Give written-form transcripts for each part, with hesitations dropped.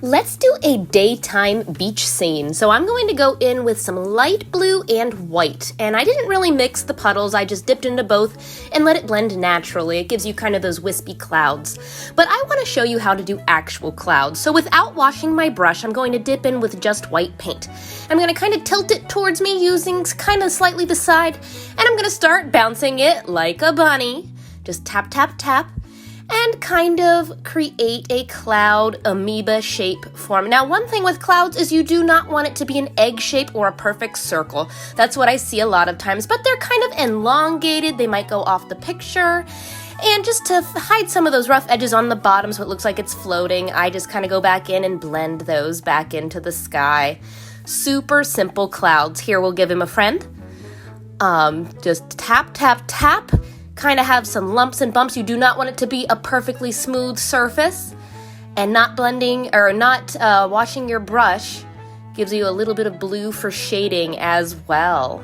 Let's do a daytime beach scene. So I'm going to go in with some light blue and white. And I didn't really mix the puddles, I just dipped into both and let it blend naturally. It gives you kind of those wispy clouds. But I want to show you how to do actual clouds. So without washing my brush, I'm going to dip in with just white paint. I'm going to kind of tilt it towards me using kind of slightly the side. And I'm going to start bouncing it like a bunny. Just tap, tap, tap. And kind of create a cloud amoeba shape form. Now, one thing with clouds is you do not want it to be an egg shape or a perfect circle. That's what I see a lot of times, but they're kind of elongated. They might go off the picture. And just to hide some of those rough edges on the bottom so it looks like it's floating, I just kind of go back in and blend those back into the sky. Super simple clouds. Here, we'll give him a friend. Just tap, tap, tap. Kind of have some lumps and bumps. You do not want it to be a perfectly smooth surface, and not blending or not washing your brush gives you a little bit of blue for shading as well.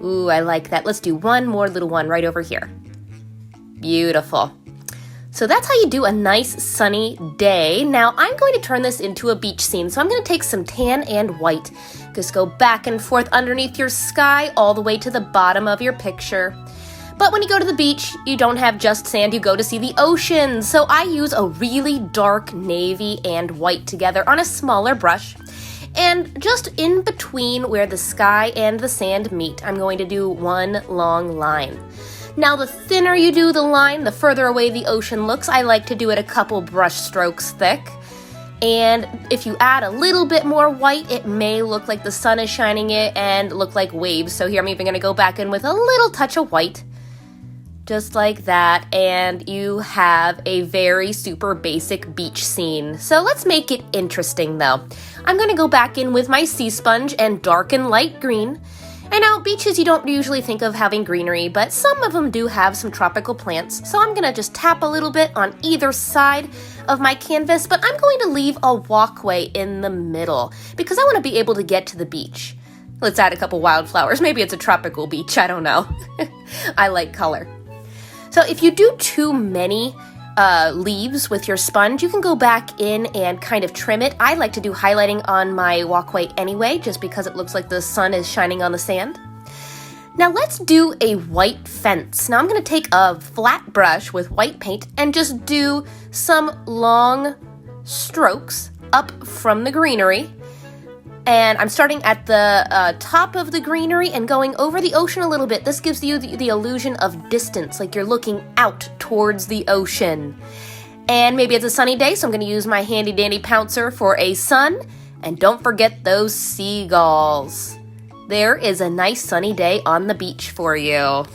Ooh, I like that. Let's do one more little one right over here. Beautiful. So that's how you do a nice sunny day. Now I'm going to turn this into a beach scene. So I'm going to take some tan and white. Just go back and forth underneath your sky all the way to the bottom of your picture. But when you go to the beach, you don't have just sand, you go to see the ocean. So I use a really dark navy and white together on a smaller brush. And just in between where the sky and the sand meet, I'm going to do one long line. Now, the thinner you do the line, the further away the ocean looks. I like to do it a couple brush strokes thick. And if you add a little bit more white, it may look like the sun is shining it and look like waves. So here I'm even going to go back in with a little touch of white. Just like that, and you have a very super basic beach scene. So let's make it interesting though. I'm going to go back in with my sea sponge and darken light green. And now beaches, you don't usually think of having greenery, but some of them do have some tropical plants. So I'm going to just tap a little bit on either side of my canvas, but I'm going to leave a walkway in the middle because I want to be able to get to the beach. Let's add a couple wildflowers. Maybe it's a tropical beach, I don't know. I like color. So if you do too many leaves with your sponge, you can go back in and kind of trim it. I like to do highlighting on my walkway anyway, just because it looks like the sun is shining on the sand. Now let's do a white fence. Now I'm going to take a flat brush with white paint and just do some long strokes up from the greenery. And I'm starting at the top of the greenery and going over the ocean a little bit. This gives you the illusion of distance, like you're looking out towards the ocean. And maybe it's a sunny day, so I'm going to use my handy dandy pouncer for a sun. And don't forget those seagulls. There is a nice sunny day on the beach for you.